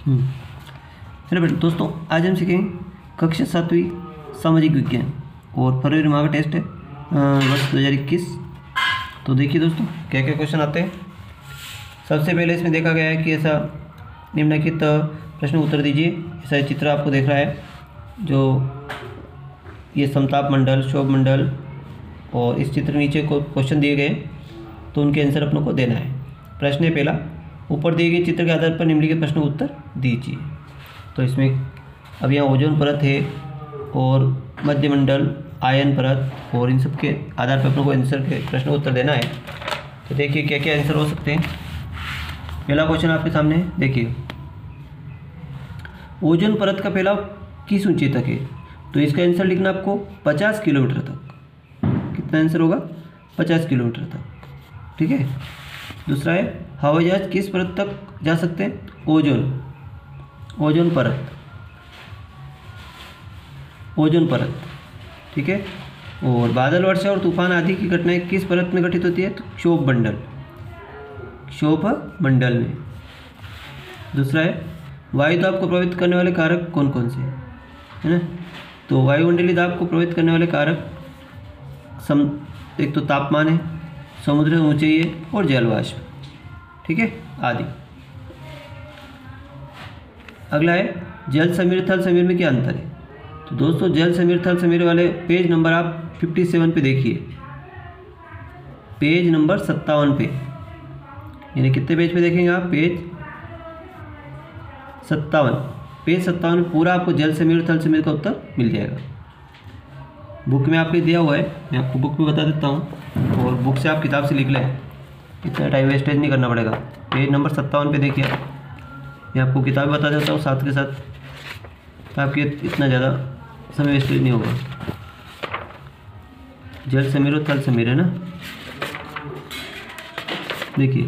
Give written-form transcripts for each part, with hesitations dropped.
चलो दोस्तों, आज हम सीखेंगे कक्षा 7वीं सामाजिक विज्ञान और फरवरी माह का टेस्ट है वर्ष 2021। तो देखिए दोस्तों, क्या क्या क्वेश्चन आते हैं। सबसे पहले इसमें देखा गया है कि ऐसा निम्नलिखित प्रश्न उत्तर दीजिए। ऐसा चित्र आपको देख रहा है, जो ये समताप मंडल, शोभ मंडल, और इस चित्र नीचे को क्वेश्चन दिए गए, तो उनके आंसर अपनों को देना है। प्रश्न है पहला, ऊपर दिए गए चित्र के आधार पर निम्नलिखित प्रश्न उत्तर दीजिए। तो इसमें अब यहाँ ओजोन परत है और मध्यमंडल, आयन परत, और इन सब के आधार पर अपनों को आंसर के प्रश्न उत्तर देना है। तो देखिए क्या क्या आंसर हो सकते हैं। पहला क्वेश्चन आपके सामने है, देखिए ओजोन परत का फैलाव किस ऊंचाई तक है। तो इसका आंसर लिखना आपको 50 किलोमीटर तक। कितना आंसर होगा? 50 किलोमीटर तक। ठीक है। दूसरा है, हवाई जहाज किस परत तक जा सकते हैं? ओजोन परत, ओजोन परत। ठीक है। और बादल, वर्षा और तूफान आदि की घटनाएं किस परत में घटित होती है? तो क्षोभ मंडल में। दूसरा है, वायु दाब को प्रभावित करने वाले कारक कौन कौन से हैं, है ना। तो वायुमंडलीय दाब को प्रभावित करने वाले कारक एक तो तापमान है, समुद्र ऊंचाई है, और जलवाष्प। ठीक है, आदि। अगला है, जल समीर थल समीर में क्या अंतर है। तो दोस्तों, जल समीर थल समीर वाले पेज नंबर आप 57 पे देखिए, पेज नंबर 57 पे, यानी कितने पेज पे देखेंगे आप? पेज 57। पेज 57 में पूरा आपको जल समीर थल समीर का उत्तर मिल जाएगा। बुक में आपके दिया हुआ है, मैं आपको बुक में बता देता हूँ, और बुक से आप किताब से लिख लें, इतना टाइम वेस्टेज नहीं करना पड़ेगा। पेज नंबर 57 पे देखिए, मैं आपको किताब बता देता हूँ साथ के साथ, ताकि इतना ज़्यादा समय वेस्टेज नहीं होगा। जल समीर और थल समीर है ना, देखिए।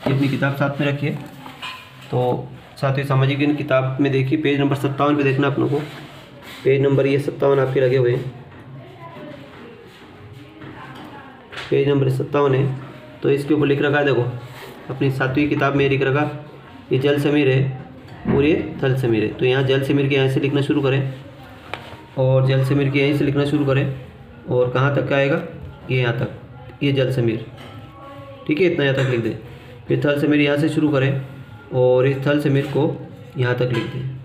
अपनी किताब साथ में रखिए। तो साथ ही सामाजिक विज्ञान किताब में देखिए, पेज नंबर 57 पे देखना अपनों को। पेज नंबर ये 57 आपके लगे हुए हैं, पेज नंबर 57 है। तो इसके ऊपर लिख रखा है, देखो अपनी 7वीं किताब में लिख रखा, ये जल समीर है और ये थल समीर है। तो यहाँ जल समीर के यहाँ से लिखना शुरू करें, और जल समीर के यहीं से लिखना शुरू करें, और कहाँ तक का आएगा? ये यहाँ तक, ये जल समीर। ठीक है, इतना यहाँ तक लिख दें। फिर थल समीर यहाँ से शुरू करें, और इस थल समीर को यहाँ तक लिख दें।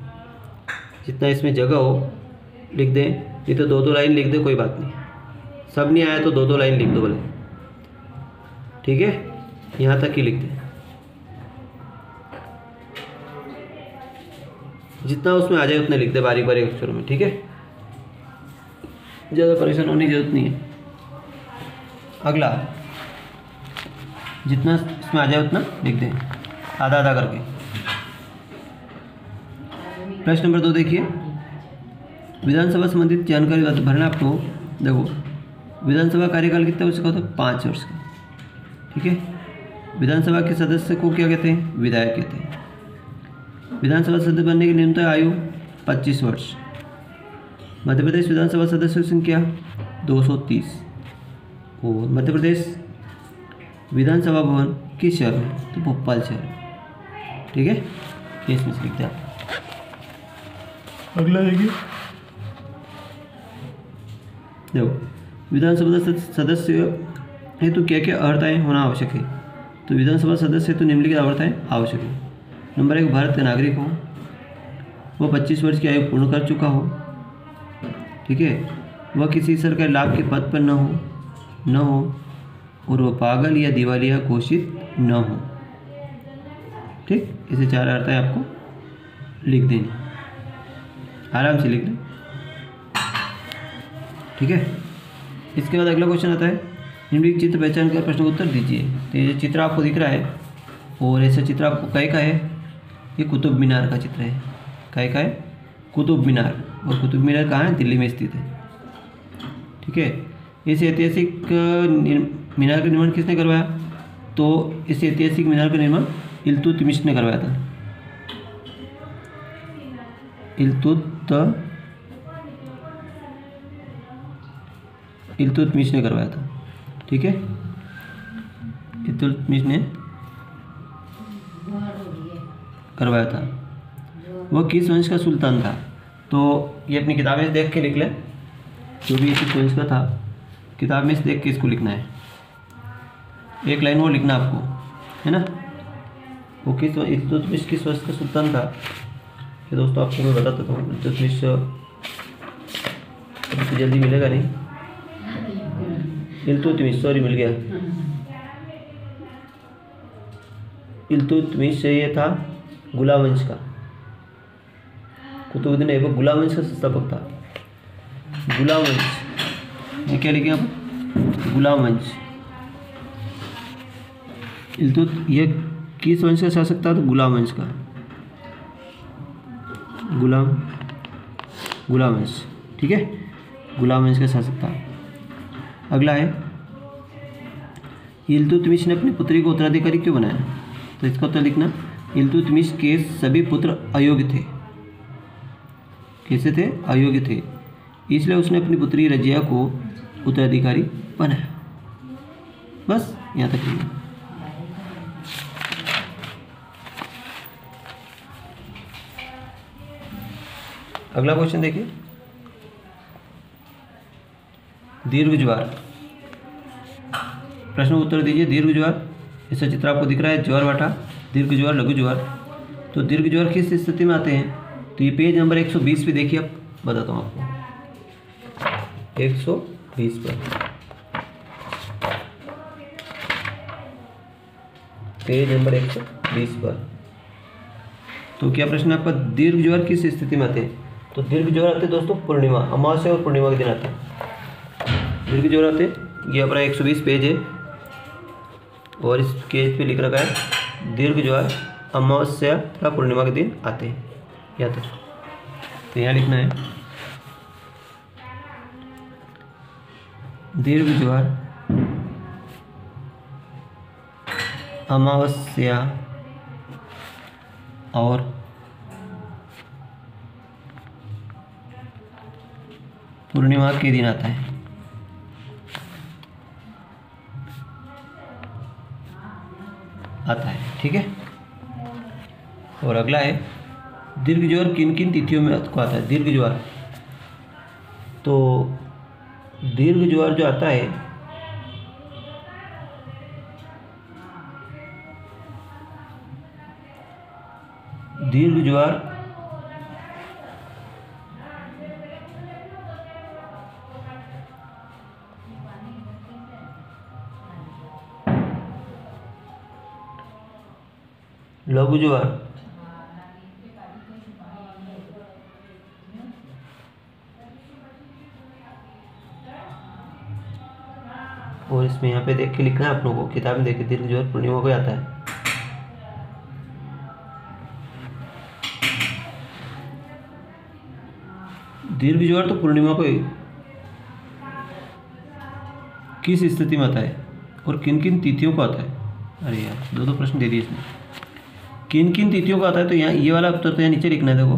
जितना इसमें जगह हो लिख दें। ये तो 2-2 लाइन लिख दें, कोई बात नहीं। सब नहीं आया तो 2-2 लाइन लिख दो भले। ठीक है, यहाँ तक ही लिख दें। जितना उसमें आ जाए उतना लिख दे, बारीक बारीक अक्षरों में। ठीक है, ज़्यादा परेशान होने की जरूरत नहीं है। अगला, जितना इसमें आ जाए उतना लिख दें, आधा आधा करके। प्रश्न नंबर 2 देखिए, विधानसभा संबंधित जानकारी भरना आपको। देखो, विधानसभा कार्यकाल कितना वर्ष का होता है? 5 वर्ष का। ठीक है। विधानसभा के सदस्य को क्या कहते हैं? विधायक कहते हैं। विधानसभा सदस्य बनने की न्यूनतम आयु 25 वर्ष। मध्य प्रदेश विधानसभा सदस्यों की संख्या 230। और मध्य प्रदेश विधानसभा भवन किस शहर में? तो भोपाल शहर में। ठीक है, ये इसमें से लिखते हैं। अगला देखिए, देखो विधानसभा सदस्य हेतु क्या क्या अर्हताएँ होना आवश्यक है। तो विधानसभा सदस्य हेतु निम्नलिखित अर्हताएँ आवश्यक है। नंबर 1, भारत का नागरिक हो, वह 25 वर्ष की आयु पूर्ण कर चुका हो। ठीक है, वह किसी सरकारी लाभ के पद पर न हो, और वह पागल या दिवालिया घोषित न हो। ठीक, इसे 4 अर्हताएँ आपको लिख देनी, आराम से लिख लें। ठीक है। इसके बाद अगला क्वेश्चन आता है, निम्नलिखित चित्र पहचान कर प्रश्न का उत्तर दीजिए। तो ये चित्र आपको दिख रहा है, और ऐसा चित्र आपको कहीं का है? ये कुतुब मीनार का चित्र है। कहीं का है? कुतुब मीनार। और कुतुब मीनार कहाँ है? दिल्ली में स्थित है। ठीक है। इस ऐतिहासिक मीनार का निर्माण किसने करवाया? तो इस ऐतिहासिक मीनार का निर्माण इल्तुतमिश ने करवाया था। इल्तुतमिश ने करवाया था। ठीक है, इल्तुतमिश ने करवाया था, वह किस वंश का सुल्तान था। तो ये अपनी किताब में देख के लिख लें, जो भी किस वंश का था किताब में से देख के इसको लिखना है, एक लाइन वो लिखना आपको, है ना। वो इल्तुतमिश किस वंश का सुल्तान था, ये दोस्तों आपको मैं बता देता हूँ। इल्तुतमिश तो जल्दी मिलेगा नहीं, इल्तुतमिश सॉरी मिल गया। इल्तुतमिश ये था गुलाम वंश का, कुतुबुद्दीन ऐबक गुलाम वंश का संस्थापक था। गुलाम वंश, ये क्या लिखे आप, गुलाम वंश। ये किस वंश का शासक था, तो गुलाम वंश का, गुलाम वंश, ठीक है, गुलाम वंश का शासक था। अगला है, इल्तुतमिश ने अपनी पुत्री को उत्तराधिकारी क्यों बनाया, तो इसका उत्तर लिखना, इल्तुतमिश के सभी पुत्र अयोग्य थे। कैसे थे, अयोग्य थे, इसलिए उसने अपनी पुत्री रजिया को उत्तराधिकारी बनाया। बस यहाँ तक लिखना। अगला क्वेश्चन देखिए, दीर्घ ज्वार, प्रश्न उत्तर दीजिए। दीर्घ ज्वार, इसका चित्र आपको दिख रहा है, ज्वार भाटा, दीर्घ ज्वार, लघु ज्वार। तो दीर्घ ज्वार किस स्थिति में आते हैं, तो ये पेज नंबर 120 पे देखिए, आप बताता हूँ आपको, 120 पर, पेज नंबर 120 पर। तो क्या प्रश्न है आपका, दीर्घ ज्वार किस स्थिति में आते हैं, तो दीर्घ ज्वार आते हैं दोस्तों पूर्णिमा, अमावस्या और पूर्णिमा के दिन आते हैं दीर्घ ज्वार आते हैं। ये अपना 120 पेज है और इस पेज पे लिख रखा है, दीर्घ ज्वार अमावस्या या पूर्णिमा के दिन आते हैं, या तो यहाँ लिखना है, दीर्घ ज्वार अमावस्या और पूर्णिमा के दिन आता है। ठीक है। और अगला है, दीर्घ ज्वार किन किन तिथियों में को आता है, दीर्घ ज्वार। तो दीर्घ ज्वार जो आता है दीर्घ ज्वार लघु ज्वार और इसमें यहाँ पे देख के लिखना है आप लोगों को, किताब में देख के, दीर्घ ज्वार पूर्णिमा को आता है। दीर्घ ज्वार तो पूर्णिमा को किस स्थिति में आता है और किन किन तिथियों को आता है। अरे यार, दो प्रश्न दे दिए इसमें, किन किन तिथियों को आता है, तो यहाँ ये वाला उत्तर तो यहाँ नीचे लिखना है। देखो,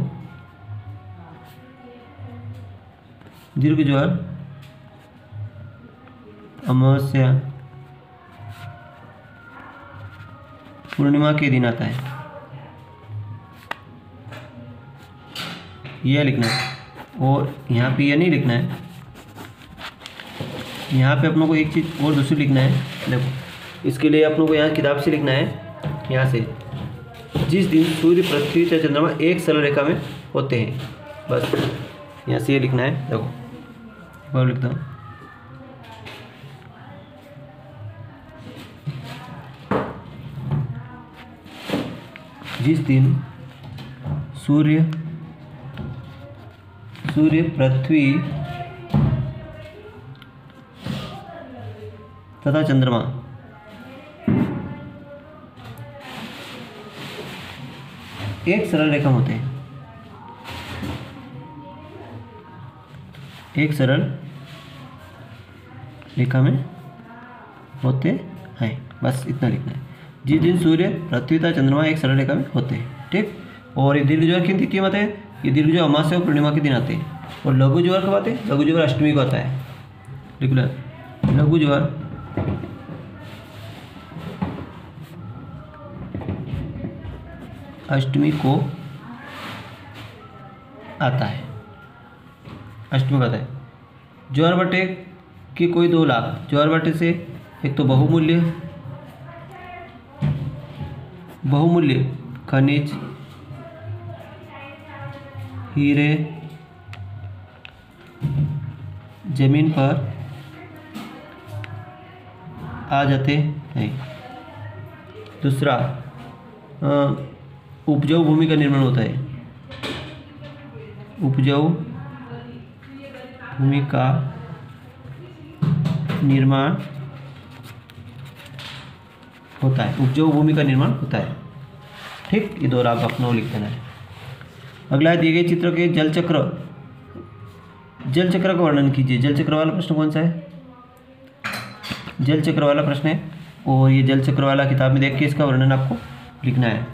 दीर्घ ज्वार अमावस्या पूर्णिमा के दिन आता है, यह लिखना है। और यहाँ पे यह नहीं लिखना है, यहाँ पे अपनों को एक चीज़ और दूसरी लिखना है। देखो, इसके लिए अपनों को यहाँ किताब से लिखना है, यहाँ से, जिस दिन सूर्य, पृथ्वी तथा चंद्रमा एक सरल रेखा में होते हैं। बस यहाँ से ये लिखना है। देखो और लिखता हूँ, जिस दिन सूर्य, पृथ्वी तथा चंद्रमा एक सरल रेखा में होते हैं, एक सरल रेखा में होते हैं। बस इतना लिखना है, जिस दिन सूर्य, पृथ्वी तथा चंद्रमा एक सरल रेखा में होते हैं। ठीक। और ये दीर्घ ज्वार किन तिथियों में आते हैं, ये दीर्घ ज्वार अमावस्या और पूर्णिमा के दिन आते हैं। और लघु ज्वार कब आते हैं, लघु ज्वार अष्टमी को आता है। लिख लो, लघु ज्वार अष्टमी को आता है, अष्टमी को आता है। ज्वार भाटे के कोई दो लाभ, ज्वार भाटे से एक तो बहुमूल्य खनिज, हीरे जमीन पर आ जाते हैं। दूसरा, उपजाऊ भूमि का निर्माण होता है, उपजाऊ भूमि का निर्माण होता है, उपजाऊ भूमि का निर्माण होता है। ठीक, ये दो लाभ अपना लिख देना है। अगला है, दिए गए चित्र के जल चक्र का वर्णन कीजिए। जल चक्र वाला प्रश्न कौन सा है? जल चक्र वाला प्रश्न है, और ये जल चक्र वाला किताब में देख के इसका वर्णन आपको लिखना है।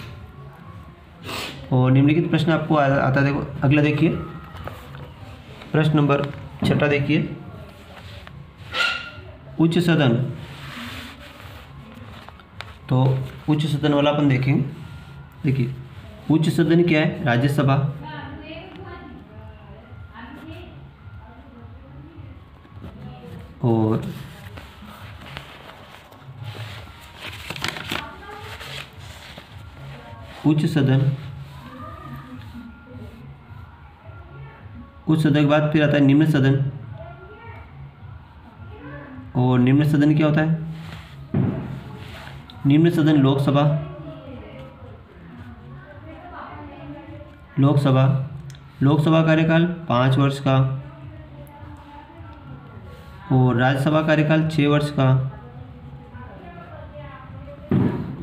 और निम्नलिखित प्रश्न आपको आता है। देखो अगला देखिए, प्रश्न नंबर 6 देखिए, उच्च सदन। तो उच्च सदन वाला अपन देखेंगे। देखिए उच्च सदन क्या है? राज्यसभा। और उच्च सदन के बाद फिर आता है निम्न सदन। और निम्न सदन क्या होता है? निम्न सदन लोकसभा कार्यकाल 5 वर्ष का, और राज्यसभा कार्यकाल 6 वर्ष का।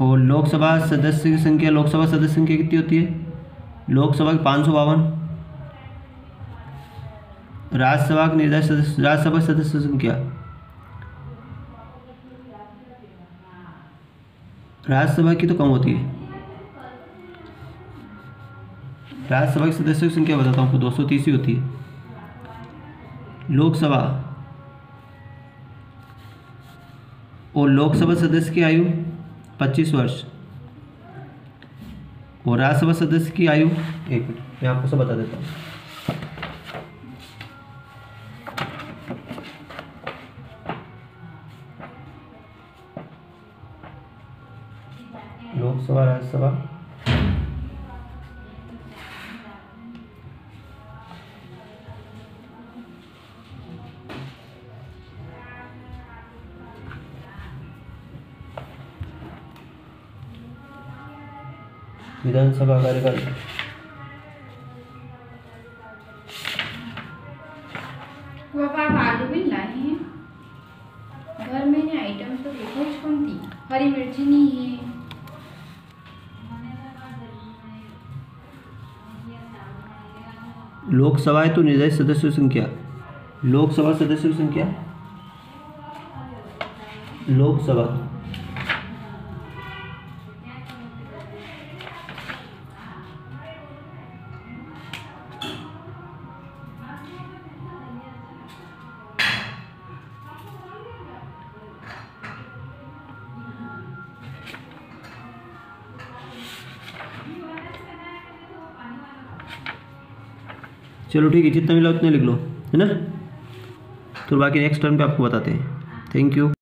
और लोकसभा सदस्य की संख्या कितनी होती है? लोकसभा की 552। राज्यसभा की राज्यसभा सदस्य संख्या, राज्यसभा की तो कम होती है। राज्यसभा के सदस्यों की संख्या बताता हूँ आपको, 230 ही होती है। लोकसभा और लोकसभा सदस्य की आयु 25 वर्ष, और राज्यसभा सदस्य की आयु, एक मिनट मैं आपको सब बता देता हूँ। लोकसभा, राज्यसभा, विधानसभा कार्यकाल, आप आलू भी लाए हैं घर में? आइटम तो देखो कौन थी, हरी मिर्ची नहीं है। लोकसभा है तो निर्धारित सदस्यों की संख्या, लोकसभा सदस्यों की संख्या, लोकसभा चलो ठीक है, जितना मिला उतना लिख लो, है ना। तो बाकी नेक्स्ट टर्म पे आपको बताते हैं। Thank you.